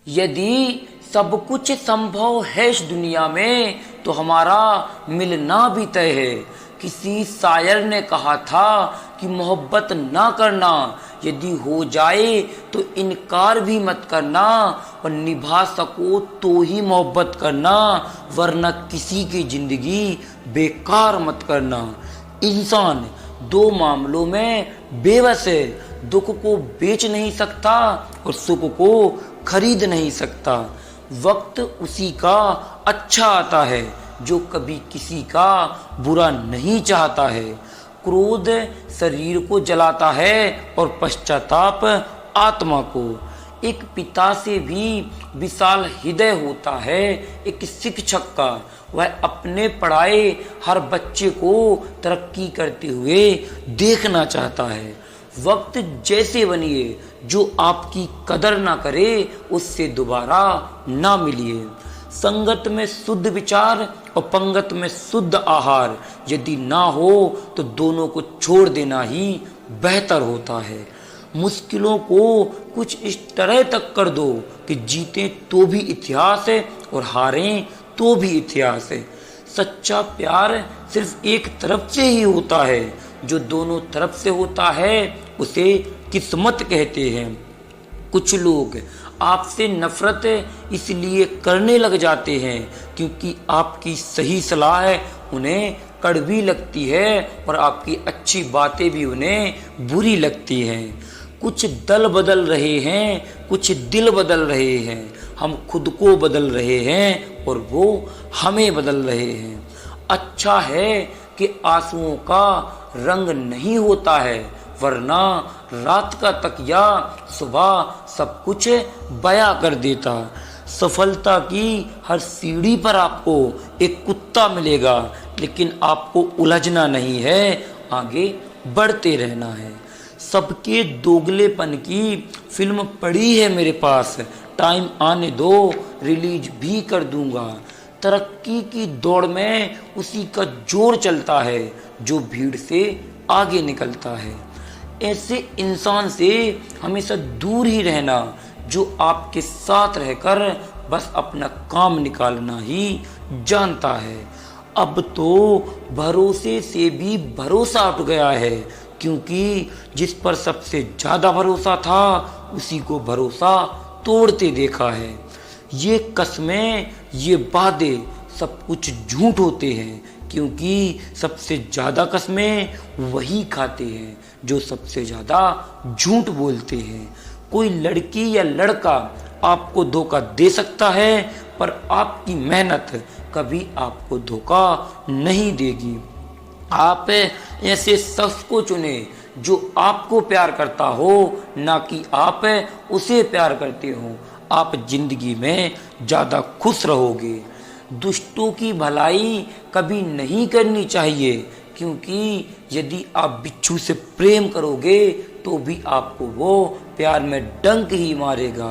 यदि सब कुछ संभव है इस दुनिया में तो हमारा मिलना भी तय है। किसी शायर ने कहा था कि मोहब्बत ना करना, यदि हो जाए तो इनकार भी मत करना, और निभा सको तो ही मोहब्बत करना, वरना किसी की जिंदगी बेकार मत करना। इंसान दो मामलों में बेबस है, दुख को बेच नहीं सकता और सुख को खरीद नहीं सकता। वक्त उसी का अच्छा आता है जो कभी किसी का बुरा नहीं चाहता है। क्रोध शरीर को जलाता है और पश्चाताप आत्मा को। एक पिता से भी विशाल हृदय होता है एक शिक्षक का। वह अपने पढ़ाए हर बच्चे को तरक्की करते हुए देखना चाहता है। वक्त जैसे बनिए, जो आपकी कदर ना करे उससे दोबारा ना मिलिए। संगत में शुद्ध विचार और पंगत में शुद्ध आहार यदि ना हो तो दोनों को छोड़ देना ही बेहतर होता है। मुश्किलों को कुछ इस तरह तक कर दो कि जीतें तो भी इतिहास है और हारें तो भी इतिहास है। सच्चा प्यार सिर्फ एक तरफ से ही होता है, जो दोनों तरफ से होता है उसे किस्मत कहते हैं। कुछ लोग आपसे नफरत इसलिए करने लग जाते हैं क्योंकि आपकी सही सलाह उन्हें कड़वी लगती है और आपकी अच्छी बातें भी उन्हें बुरी लगती हैं। कुछ दल बदल रहे हैं, कुछ दिल बदल रहे हैं। हम खुद को बदल रहे हैं और वो हमें बदल रहे हैं। अच्छा है कि आंसुओं का रंग नहीं होता है, वरना रात का तकिया सुबह सब कुछ बयां कर देता। सफलता की हर सीढ़ी पर आपको एक कुत्ता मिलेगा, लेकिन आपको उलझना नहीं है, आगे बढ़ते रहना है। सबके दोगलेपन की फिल्म पड़ी है मेरे पास, टाइम आने दो रिलीज भी कर दूंगा। तरक्की की दौड़ में उसी का जोर चलता है जो भीड़ से आगे निकलता है। ऐसे इंसान से हमेशा दूर ही रहना जो आपके साथ रहकर बस अपना काम निकालना ही जानता है। अब तो भरोसे से भी भरोसा उठ गया है, क्योंकि जिस पर सबसे ज़्यादा भरोसा था उसी को भरोसा तोड़ते देखा है। ये कस्में, ये वादे सब कुछ झूठ होते हैं, क्योंकि सबसे ज़्यादा कस्में वही खाते हैं जो सबसे ज़्यादा झूठ बोलते हैं। कोई लड़की या लड़का आपको धोखा दे सकता है, पर आपकी मेहनत कभी आपको धोखा नहीं देगी। आप ऐसे शख्स को चुने जो आपको प्यार करता हो, ना कि आप उसे प्यार करते हो। आप जिंदगी में ज़्यादा खुश रहोगे। दुष्टों की भलाई कभी नहीं करनी चाहिए, क्योंकि यदि आप बिच्छू से प्रेम करोगे तो भी आपको वो प्यार में डंक ही मारेगा।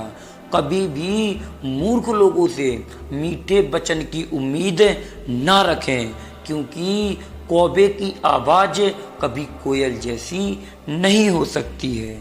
कभी भी मूर्ख लोगों से मीठे वचन की उम्मीद ना रखें, क्योंकि कौवे की आवाज़ कभी कोयल जैसी नहीं हो सकती है।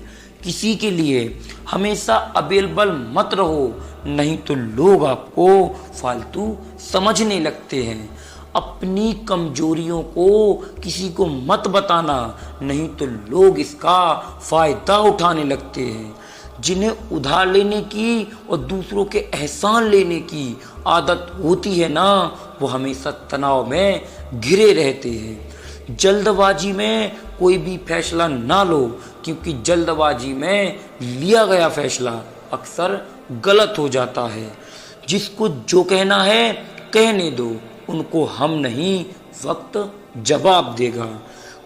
किसी के लिए हमेशा अवेलेबल मत रहो, नहीं तो लोग आपको फालतू समझने लगते हैं। अपनी कमजोरियों को किसी को मत बताना, नहीं तो लोग इसका फायदा उठाने लगते हैं। जिन्हें उधार लेने की और दूसरों के एहसान लेने की आदत होती है ना, वो हमेशा तनाव में घिरे रहते हैं। जल्दबाजी में कोई भी फैसला ना लो, क्योंकि जल्दबाजी में लिया गया फैसला अक्सर गलत हो जाता है। जिसको जो कहना है कहने दो, उनको हम नहीं वक्त जवाब देगा।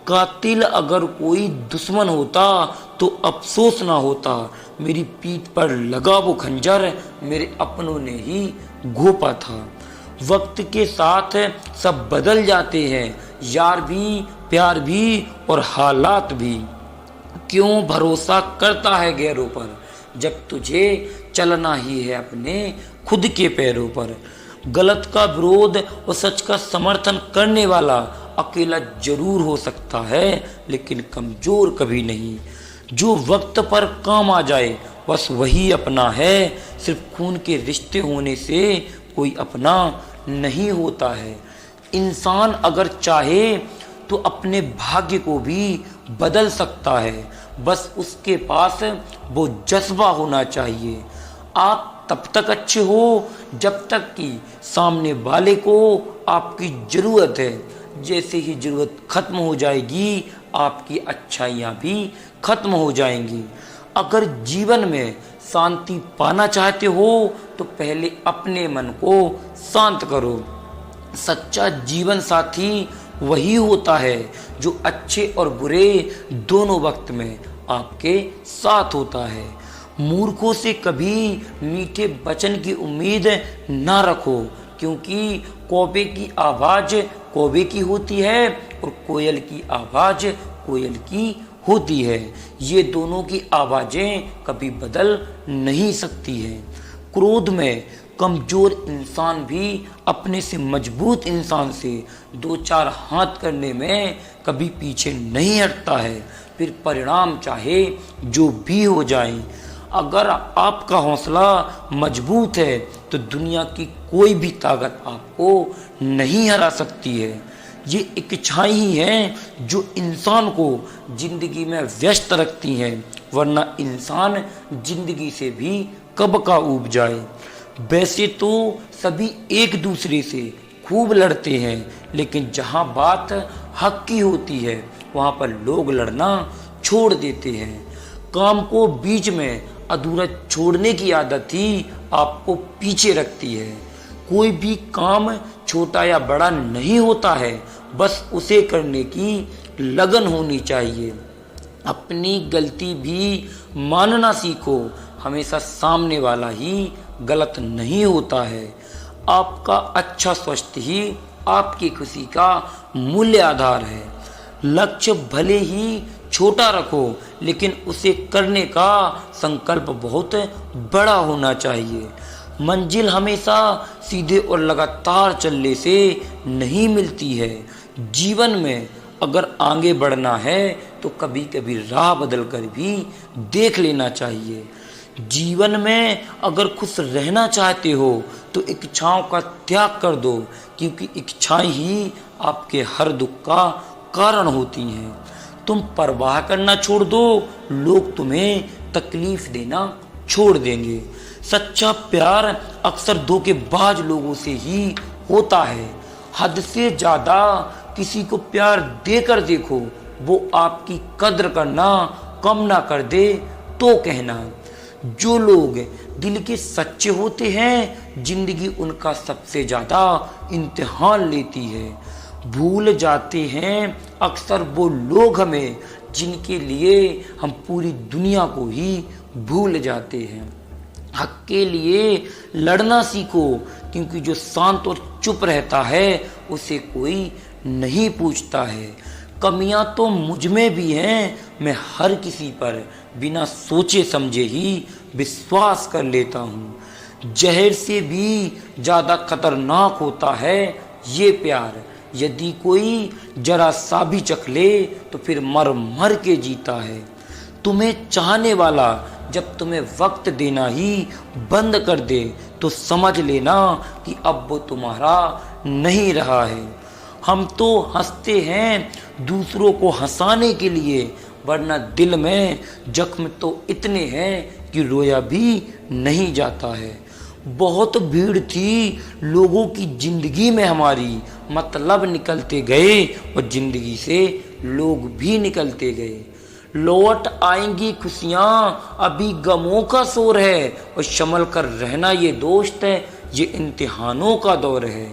कातिल अगर कोई दुश्मन होता तो अफसोस ना होता, मेरी पीठ पर लगा वो खंजर मेरे अपनों ने ही घोंपा था। वक्त के साथ सब बदल जाते हैं, यार भी, प्यार भी और हालात भी। क्यों भरोसा करता है गैरों पर, जब तुझे चलना ही है अपने खुद के पैरों पर। गलत का विरोध और सच का समर्थन करने वाला अकेला जरूर हो सकता है, लेकिन कमजोर कभी नहीं। जो वक्त पर काम आ जाए बस वही अपना है। सिर्फ खून के रिश्ते होने से कोई अपना नहीं होता है। इंसान अगर चाहे तो अपने भाग्य को भी बदल सकता है, बस उसके पास वो जज्बा होना चाहिए। आप तब तक अच्छे हो जब तक कि सामने वाले को आपकी ज़रूरत है। जैसे ही ज़रूरत खत्म हो जाएगी, आपकी अच्छाइयाँ भी खत्म हो जाएंगी। अगर जीवन में शांति पाना चाहते हो तो पहले अपने मन को शांत करो। सच्चा जीवन साथी वही होता है जो अच्छे और बुरे दोनों वक्त में आपके साथ होता है। मूर्खों से कभी मीठे वचन की उम्मीद ना रखो, क्योंकि कौवे की आवाज़ कौवे की होती है और कोयल की आवाज़ कोयल की होती है। ये दोनों की आवाज़ें कभी बदल नहीं सकती है। क्रोध में कमज़ोर इंसान भी अपने से मजबूत इंसान से दो चार हाथ करने में कभी पीछे नहीं हटता है, फिर परिणाम चाहे जो भी हो जाए। अगर आपका हौसला मजबूत है तो दुनिया की कोई भी ताकत आपको नहीं हरा सकती है। ये इच्छाएं ही हैं जो इंसान को जिंदगी में व्यस्त रखती हैं, वरना इंसान जिंदगी से भी कब का ऊब जाए। वैसे तो सभी एक दूसरे से खूब लड़ते हैं, लेकिन जहाँ बात हक की होती है वहाँ पर लोग लड़ना छोड़ देते हैं। काम को बीच में अधूरा छोड़ने की आदत ही आपको पीछे रखती है। कोई भी काम छोटा या बड़ा नहीं होता है, बस उसे करने की लगन होनी चाहिए। अपनी गलती भी मानना सीखो, हमेशा सामने वाला ही गलत नहीं होता है। आपका अच्छा स्वास्थ्य ही आपकी खुशी का मूल्य आधार है। लक्ष्य भले ही छोटा रखो, लेकिन उसे करने का संकल्प बहुत बड़ा होना चाहिए। मंजिल हमेशा सीधे और लगातार चलने से नहीं मिलती है। जीवन में अगर आगे बढ़ना है तो कभी कभी राह बदल कर भी देख लेना चाहिए। जीवन में अगर खुश रहना चाहते हो तो इच्छाओं का त्याग कर दो, क्योंकि इच्छाएं ही आपके हर दुख का कारण होती हैं। तुम परवाह करना छोड़ दो, लोग तुम्हें तकलीफ देना छोड़ देंगे। सच्चा प्यार अक्सर धोखेबाज लोगों से ही होता है। हद से ज़्यादा किसी को प्यार देकर देखो, वो आपकी कद्र करना कम ना कर दे तो कहना। जो लोग दिल के सच्चे होते हैं, जिंदगी उनका सबसे ज़्यादा इम्तिहान लेती है। भूल जाते हैं अक्सर वो लोग हमें जिनके लिए हम पूरी दुनिया को ही भूल जाते हैं। हक के लिए लड़ना सीखो, क्योंकि जो शांत और चुप रहता है उसे कोई नहीं पूछता है। कमियां तो मुझ में भी हैं, मैं हर किसी पर बिना सोचे समझे ही विश्वास कर लेता हूँ। जहर से भी ज़्यादा खतरनाक होता है ये प्यार। यदि कोई जरा सा भी चख ले तो फिर मर मर के जीता है। तुम्हें चाहने वाला जब तुम्हें वक्त देना ही बंद कर दे तो समझ लेना कि अब वो तुम्हारा नहीं रहा है। हम तो हंसते हैं दूसरों को हंसाने के लिए, वरना दिल में जख्म तो इतने हैं कि रोया भी नहीं जाता है। बहुत भीड़ थी लोगों की जिंदगी में हमारी, मतलब निकलते गए और जिंदगी से लोग भी निकलते गए। लौट आएंगी खुशियाँ, अभी गमों का शोर है, और संभल कर रहना ये दोस्त है, ये इम्तिहानों का दौर है।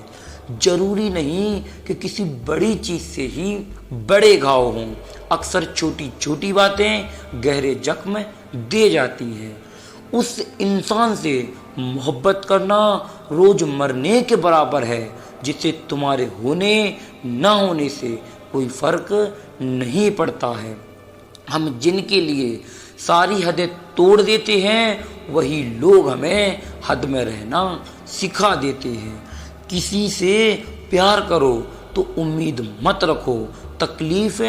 जरूरी नहीं कि किसी बड़ी चीज़ से ही बड़े घाव हों, अक्सर छोटी छोटी बातें गहरे जख्म दे जाती हैं। उस इंसान से मोहब्बत करना रोज मरने के बराबर है, जिससे तुम्हारे होने ना होने से कोई फर्क नहीं पड़ता है। हम जिनके लिए सारी हदें तोड़ देते हैं, वही लोग हमें हद में रहना सिखा देते हैं। किसी से प्यार करो तो उम्मीद मत रखो, तकलीफ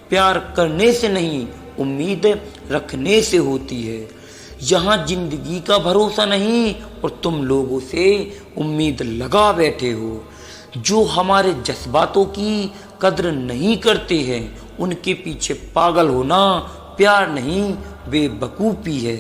प्यार करने से नहीं उम्मीद रखने से होती है। यहाँ जिंदगी का भरोसा नहीं और तुम लोगों से उम्मीद लगा बैठे हो। जो हमारे जज्बातों की कद्र नहीं करते हैं उनके पीछे पागल होना प्यार नहीं बेवकूफ़ी है।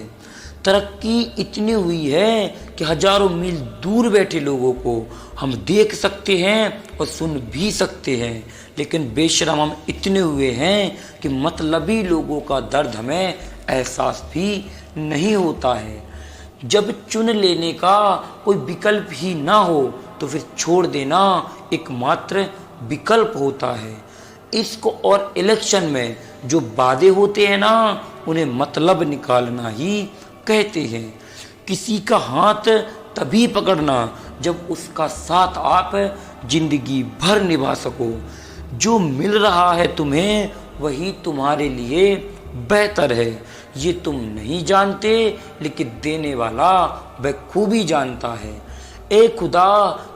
तरक्की इतनी हुई है कि हजारों मील दूर बैठे लोगों को हम देख सकते हैं और सुन भी सकते हैं, लेकिन बेशरम हम इतने हुए हैं कि मतलबी लोगों का दर्द हमें एहसास भी नहीं होता है। जब चुन लेने का कोई विकल्प ही ना हो तो फिर छोड़ देना एकमात्र विकल्प होता है। इश्क और इलेक्शन में जो वादे होते हैं ना उन्हें मतलब निकालना ही कहते हैं। किसी का हाथ तभी पकड़ना जब उसका साथ आप जिंदगी भर निभा सको। जो मिल रहा है तुम्हें वही तुम्हारे लिए बेहतर है, ये तुम नहीं जानते लेकिन देने वाला बखूबी जानता है। ए खुदा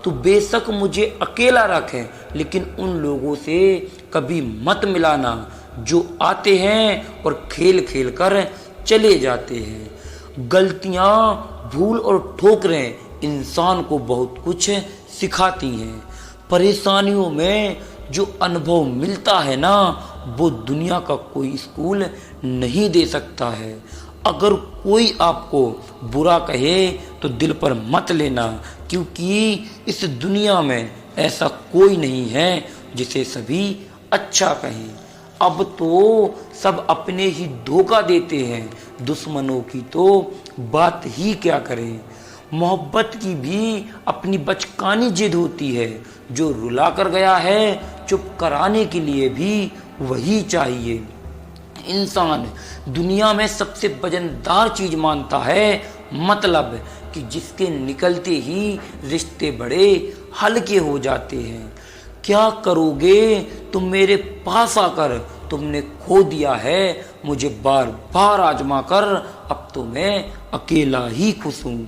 तू बेशक मुझे अकेला रखे लेकिन उन लोगों से कभी मत मिलाना जो आते हैं और खेल खेल कर चले जाते हैं। गलतियाँ, भूल और ठोकरें इंसान को बहुत कुछ सिखाती हैं। परेशानियों में जो अनुभव मिलता है ना वो दुनिया का कोई स्कूल नहीं दे सकता है। अगर कोई आपको बुरा कहे तो दिल पर मत लेना, क्योंकि इस दुनिया में ऐसा कोई नहीं है जिसे सभी अच्छा कहें। अब तो सब अपने ही धोखा देते हैं, दुश्मनों की तो बात ही क्या करें। मोहब्बत की भी अपनी बचकानी जिद होती है, जो रुला कर गया है चुप कराने के लिए भी वही चाहिए। इंसान दुनिया में सबसे वजनदार चीज मानता है मतलब, कि जिसके निकलते ही रिश्ते बड़े हल्के हो जाते हैं। क्या करोगे तुम मेरे पास आकर, तुमने खो दिया है मुझे बार बार आजमा कर, अब तो मैं अकेला ही खुश हूँ।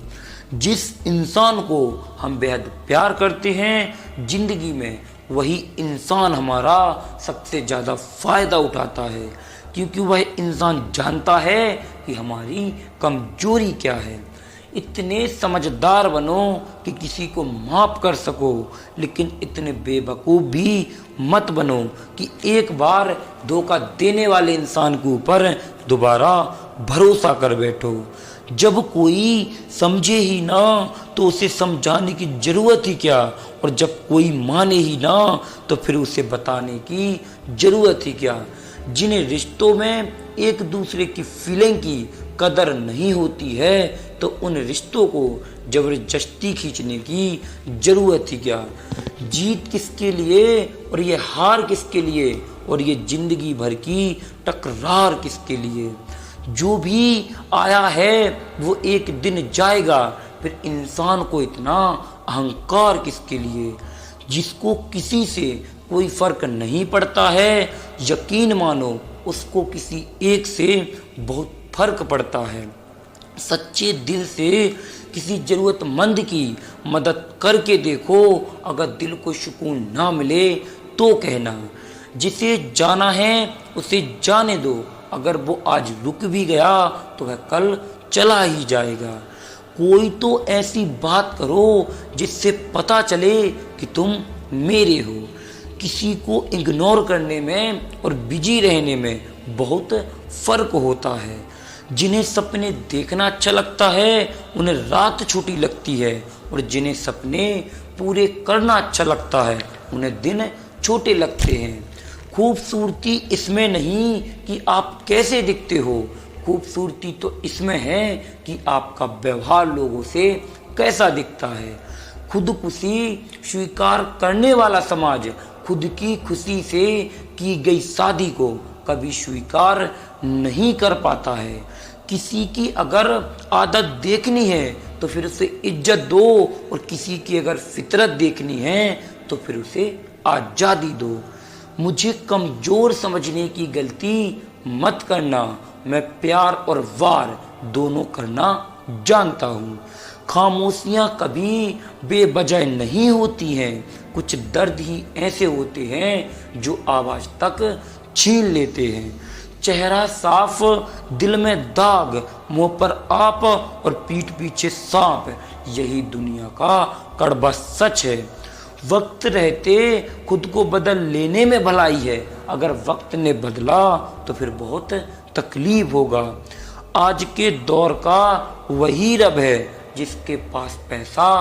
जिस इंसान को हम बेहद प्यार करते हैं जिंदगी में, वही इंसान हमारा सबसे ज़्यादा फ़ायदा उठाता है, क्योंकि वह इंसान जानता है कि हमारी कमजोरी क्या है। इतने समझदार बनो कि किसी को माफ़ कर सको, लेकिन इतने बेवकूफ़ भी मत बनो कि एक बार धोखा देने वाले इंसान के ऊपर दोबारा भरोसा कर बैठो। जब कोई समझे ही ना तो उसे समझाने की ज़रूरत ही क्या, और जब कोई माने ही ना तो फिर उसे बताने की ज़रूरत ही क्या। जिन्हें रिश्तों में एक दूसरे की फीलिंग की कदर नहीं होती है तो उन रिश्तों को ज़बरदस्ती खींचने की ज़रूरत ही क्या। जीत किसके लिए और ये हार किसके लिए, और ये ज़िंदगी भर की टकरार किसके लिए। जो भी आया है वो एक दिन जाएगा, फिर इंसान को इतना अहंकार किसके लिए। जिसको किसी से कोई फ़र्क नहीं पड़ता है, यकीन मानो उसको किसी एक से बहुत फ़र्क पड़ता है। सच्चे दिल से किसी ज़रूरतमंद की मदद करके देखो, अगर दिल को सुकून ना मिले तो कहना। जिसे जाना है उसे जाने दो, अगर वो आज रुक भी गया तो वह कल चला ही जाएगा। कोई तो ऐसी बात करो जिससे पता चले कि तुम मेरे हो। किसी को इग्नोर करने में और बिजी रहने में बहुत फ़र्क होता है। जिन्हें सपने देखना अच्छा लगता है उन्हें रात छोटी लगती है, और जिन्हें सपने पूरे करना अच्छा लगता है उन्हें दिन छोटे लगते हैं। खूबसूरती इसमें नहीं कि आप कैसे दिखते हो, खूबसूरती तो इसमें है कि आपका व्यवहार लोगों से कैसा दिखता है। खुदकुशी स्वीकार करने वाला समाज खुद की खुशी से की गई शादी को कभी स्वीकार नहीं कर पाता है। किसी की अगर आदत देखनी है तो फिर उसे इज्जत दो, और किसी की अगर फितरत देखनी है तो फिर उसे आज़ादी दो। मुझे कमज़ोर समझने की गलती मत करना, मैं प्यार और वार दोनों करना जानता हूँ। खामोशियाँ कभी बेवजह नहीं होती हैं, कुछ दर्द ही ऐसे होते हैं जो आवाज़ तक छीन लेते हैं। चेहरा साफ, दिल में दाग, मुंह पर आप और पीठ पीछे सांप, यही दुनिया का कड़वा सच है। वक्त रहते खुद को बदल लेने में भलाई है, अगर वक्त ने बदला तो फिर बहुत तकलीफ होगा। आज के दौर का वही रब है जिसके पास पैसा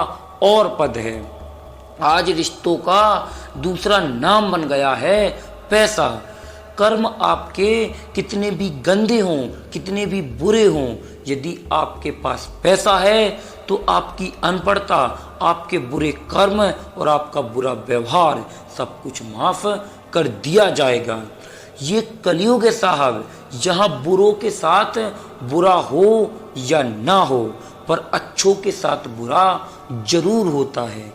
और पद है। आज रिश्तों का दूसरा नाम बन गया है पैसा। कर्म आपके कितने भी गंदे हों, कितने भी बुरे हों, यदि आपके पास पैसा है तो आपकी अनपढ़ता, आपके बुरे कर्म और आपका बुरा व्यवहार सब कुछ माफ कर दिया जाएगा। ये कलयुग है साहब, जहाँ बुरों के साथ बुरा हो या ना हो, पर अच्छों के साथ बुरा जरूर होता है।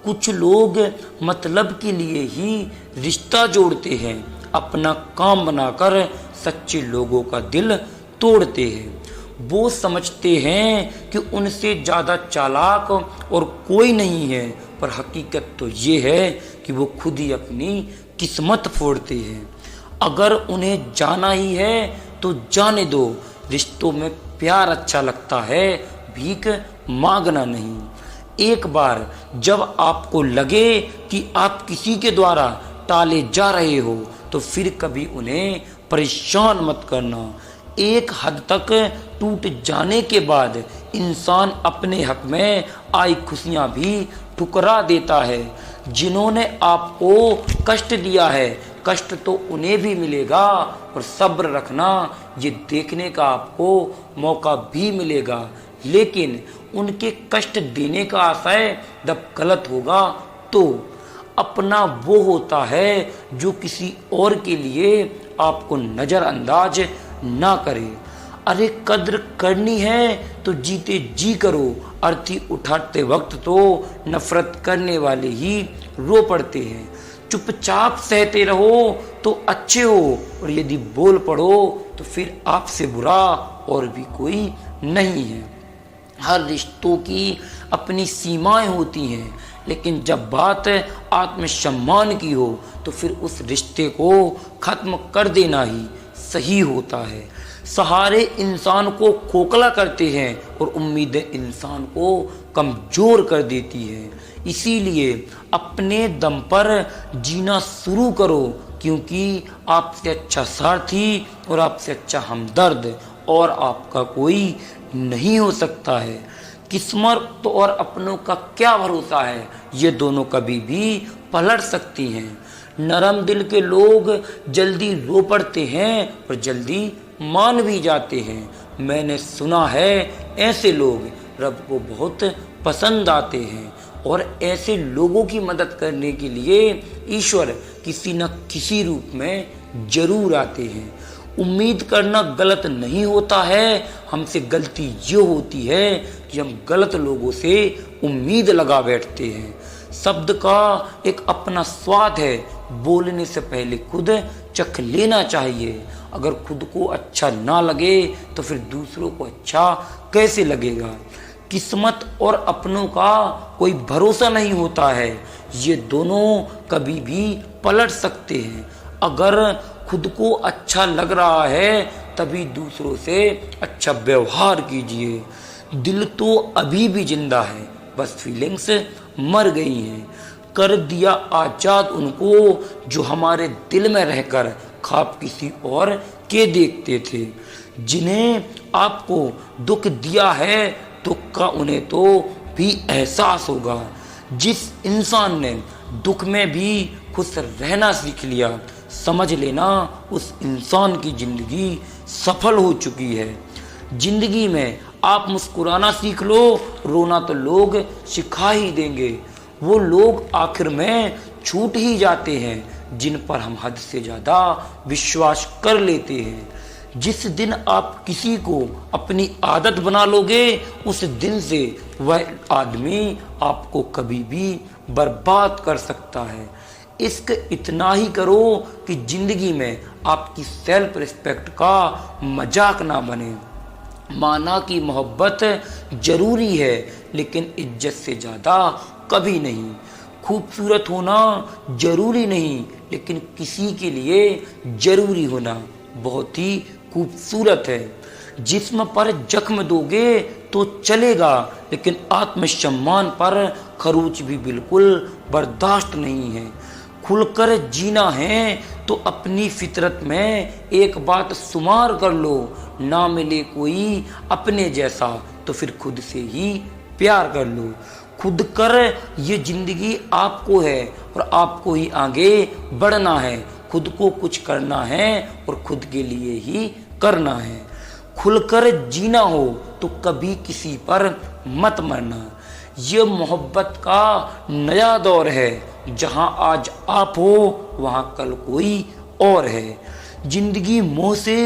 कुछ लोग मतलब के लिए ही रिश्ता जोड़ते हैं, अपना काम बनाकर सच्चे लोगों का दिल तोड़ते हैं। वो समझते हैं कि उनसे ज़्यादा चालाक और कोई नहीं है, पर हकीकत तो ये है कि वो खुद ही अपनी किस्मत फोड़ते हैं। अगर उन्हें जाना ही है तो जाने दो, रिश्तों में प्यार अच्छा लगता है, भीख मांगना नहीं। एक बार जब आपको लगे कि आप किसी के द्वारा टाले जा रहे हो तो फिर कभी उन्हें परेशान मत करना। एक हद तक टूट जाने के बाद इंसान अपने हक में आई खुशियां भी ठुकरा देता है। जिन्होंने आपको कष्ट दिया है, कष्ट तो उन्हें भी मिलेगा, और सब्र रखना, ये देखने का आपको मौका भी मिलेगा। लेकिन उनके कष्ट देने का आशय जब गलत होगा तो अपना वो होता है जो किसी और के लिए आपको नज़रअंदाज ना करे। अरे कद्र करनी है तो जीते जी करो, अर्थी उठाते वक्त तो नफरत करने वाले ही रो पड़ते हैं। चुपचाप सहते रहो तो अच्छे हो, और यदि बोल पड़ो तो फिर आपसे बुरा और भी कोई नहीं है। हर रिश्तों की अपनी सीमाएं होती हैं, लेकिन जब बात आत्मसम्मान की हो तो फिर उस रिश्ते को खत्म कर देना ही सही होता है। सहारे इंसान को खोखला करते हैं और उम्मीदें इंसान को कमजोर कर देती है। इसीलिए अपने दम पर जीना शुरू करो, क्योंकि आपसे अच्छा साथी और आपसे अच्छा हमदर्द और आपका कोई नहीं हो सकता है। किस्मत और अपनों का क्या भरोसा है, ये दोनों कभी भी पलट सकती हैं। नरम दिल के लोग जल्दी रो पड़ते हैं और जल्दी मान भी जाते हैं। मैंने सुना है ऐसे लोग रब को बहुत पसंद आते हैं, और ऐसे लोगों की मदद करने के लिए ईश्वर किसी न किसी रूप में जरूर आते हैं। उम्मीद करना गलत नहीं होता है, हमसे गलती ये होती है कि हम गलत लोगों से उम्मीद लगा बैठते हैं। शब्द का एक अपना स्वाद है, बोलने से पहले खुद चख लेना चाहिए। अगर खुद को अच्छा ना लगे तो फिर दूसरों को अच्छा कैसे लगेगा। किस्मत और अपनों का कोई भरोसा नहीं होता है, ये दोनों कभी भी पलट सकते हैं। अगर खुद को अच्छा लग रहा है तभी दूसरों से अच्छा व्यवहार कीजिए। दिल तो अभी भी जिंदा है, बस फीलिंग्स मर गई हैं। कर दिया आजाद उनको जो हमारे दिल में रहकर ख्वाब किसी और के देखते थे। जिन्हें आपको दुख दिया है, दुख का उन्हें तो भी एहसास होगा। जिस इंसान ने दुख में भी खुश रहना सीख लिया, समझ लेना उस इंसान की जिंदगी सफल हो चुकी है। जिंदगी में आप मुस्कुराना सीख लो, रोना तो लोग सिखा ही देंगे। वो लोग आखिर में छूट ही जाते हैं जिन पर हम हद से ज़्यादा विश्वास कर लेते हैं। जिस दिन आप किसी को अपनी आदत बना लोगे, उस दिन से वह आदमी आपको कभी भी बर्बाद कर सकता है। इश्क इतना ही करो कि जिंदगी में आपकी सेल्फ रिस्पेक्ट का मजाक ना बने। माना कि मोहब्बत जरूरी है, लेकिन इज्जत से ज़्यादा कभी नहीं। खूबसूरत होना जरूरी नहीं, लेकिन किसी के लिए जरूरी होना बहुत ही खूबसूरत है। जिस्म पर जख्म दोगे तो चलेगा, लेकिन आत्मसम्मान पर खरोच भी बिल्कुल बर्दाश्त नहीं है। खुलकर जीना है तो अपनी फितरत में एक बात शुमार कर लो, ना मिले कोई अपने जैसा तो फिर खुद से ही प्यार कर लो। खुद कर ये जिंदगी आपको है और आपको ही आगे बढ़ना है। खुद को कुछ करना है और खुद के लिए ही करना है। खुलकर जीना हो तो कभी किसी पर मत मरना। ये मोहब्बत का नया दौर है, जहां आज आप हो वहां कल कोई और है। जिंदगी मोह से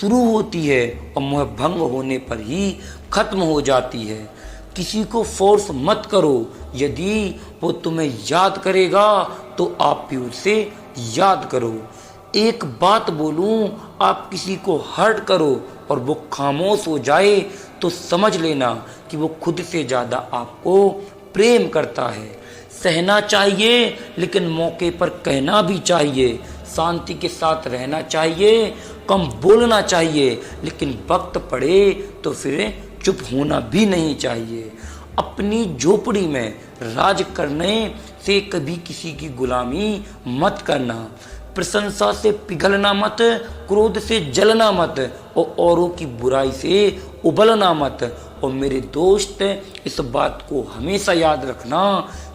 शुरू होती है और मोह भंग होने पर ही खत्म हो जाती है। किसी को फोर्स मत करो, यदि वो तुम्हें याद करेगा तो आप भी उसे याद करो। एक बात बोलूं, आप किसी को हर्ट करो और वो खामोश हो जाए तो समझ लेना कि वो खुद से ज़्यादा आपको प्रेम करता है। सहना चाहिए लेकिन मौके पर कहना भी चाहिए। शांति के साथ रहना चाहिए, कम बोलना चाहिए, लेकिन वक्त पड़े तो फिर चुप होना भी नहीं चाहिए। अपनी झोपड़ी में राज करने से कभी किसी की गुलामी मत करना। प्रशंसा से पिघलना मत, क्रोध से जलना मत और औरों की बुराई से उबलना मत। और मेरे दोस्त, इस बात को हमेशा याद रखना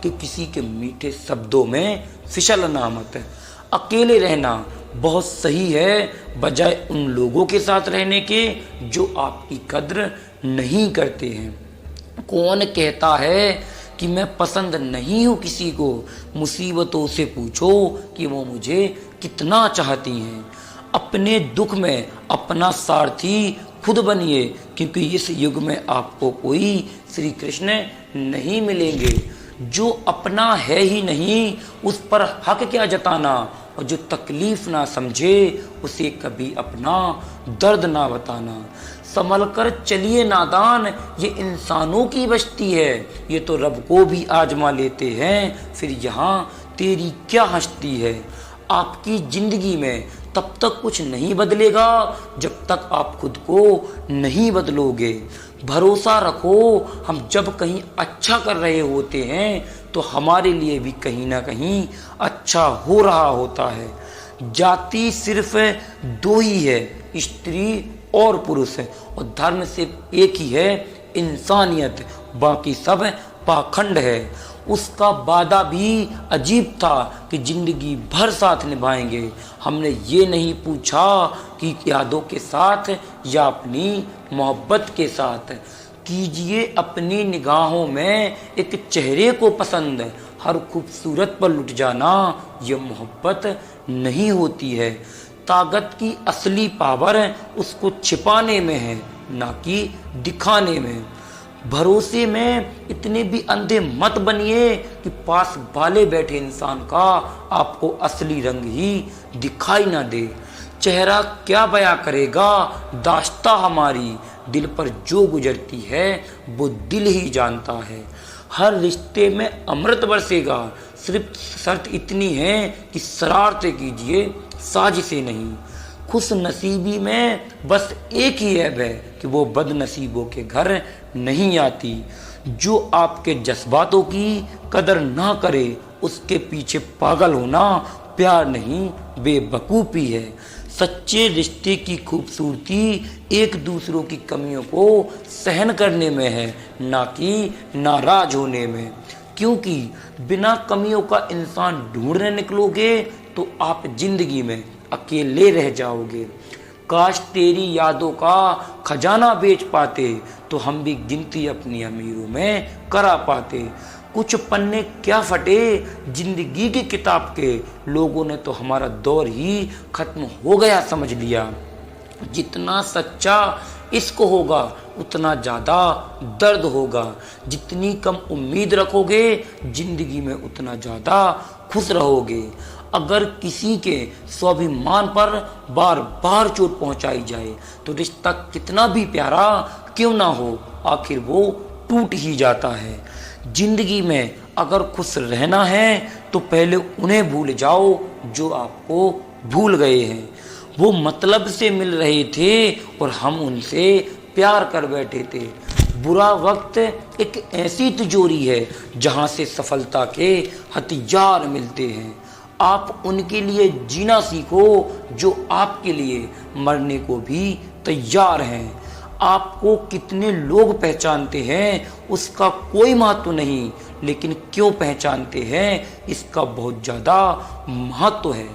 कि किसी के मीठे शब्दों में फिसलना मत। अकेले रहना बहुत सही है, बजाय उन लोगों के साथ रहने के जो आपकी कद्र नहीं करते हैं। कौन कहता है कि मैं पसंद नहीं हूँ किसी को? मुसीबतों से पूछो कि वो मुझे कितना चाहती हैं। अपने दुख में अपना सारथी खुद बनिए, क्योंकि इस युग में आपको कोई श्री कृष्ण नहीं मिलेंगे। जो अपना है ही नहीं उस पर हक क्या जताना, और जो तकलीफ ना समझे उसे कभी अपना दर्द ना बताना। संभल कर चलिए नादान, ये इंसानों की बस्ती है, ये तो रब को भी आजमा लेते हैं, फिर यहाँ तेरी क्या हस्ती है। आपकी जिंदगी में तब तक कुछ नहीं बदलेगा जब तक आप खुद को नहीं बदलोगे। भरोसा रखो, हम जब कहीं अच्छा कर रहे होते हैं तो हमारे लिए भी कहीं ना कहीं अच्छा हो रहा होता है। जाति सिर्फ दो ही है, स्त्री और पुरुष, और धर्म सिर्फ एक ही है, इंसानियत। बाकी सब पाखंड है। उसका वादा भी अजीब था कि जिंदगी भर साथ निभाएंगे। हमने ये नहीं पूछा कि यादों के साथ या अपनी मोहब्बत के साथ। कीजिए अपनी निगाहों में एक चेहरे को पसंद, हर खूबसूरत पर लुट जाना ये मोहब्बत नहीं होती है। ताकत की असली पावर उसको छिपाने में है, ना कि दिखाने में। भरोसे में इतने भी अंधे मत बनिए कि पास वाले बैठे इंसान का आपको असली रंग ही दिखाई ना दे। चेहरा क्या बयां करेगा दास्ता हमारी, दिल पर जो गुजरती है वो दिल ही जानता है। हर रिश्ते में अमृत बरसेगा, सिर्फ शर्त इतनी है कि शरारतें कीजिए, साजिशें नहीं। खुश नसीबी में बस एक ही ऐब है कि वो बदनसीबों के घर नहीं आती। जो आपके जज्बातों की कदर ना करे उसके पीछे पागल होना प्यार नहीं बेवकूफ़ी है। सच्चे रिश्ते की खूबसूरती एक दूसरों की कमियों को सहन करने में है, ना कि नाराज होने में। क्योंकि बिना कमियों का इंसान ढूंढने निकलोगे तो आप जिंदगी में अकेले रह जाओगे। काश तेरी यादों का खजाना बेच पाते तो हम भी गिनती अपनी अमीरों में करा पाते। कुछ पन्ने क्या फटे जिंदगी की किताब के, लोगों ने तो हमारा दौर ही खत्म हो गया समझ लिया। जितना सच्चा इश्क होगा उतना ज़्यादा दर्द होगा। जितनी कम उम्मीद रखोगे जिंदगी में उतना ज़्यादा खुश रहोगे। अगर किसी के स्वाभिमान पर बार बार चोट पहुंचाई जाए तो रिश्ता कितना भी प्यारा क्यों ना हो, आखिर वो टूट ही जाता है। जिंदगी में अगर खुश रहना है तो पहले उन्हें भूल जाओ जो आपको भूल गए हैं। वो मतलब से मिल रहे थे और हम उनसे प्यार कर बैठे थे। बुरा वक्त एक ऐसी तिजोरी है जहां से सफलता के हथियार मिलते हैं। आप उनके लिए जीना सीखो जो आपके लिए मरने को भी तैयार हैं। आपको कितने लोग पहचानते हैं उसका कोई महत्व नहीं, लेकिन क्यों पहचानते हैं इसका बहुत ज़्यादा महत्व है।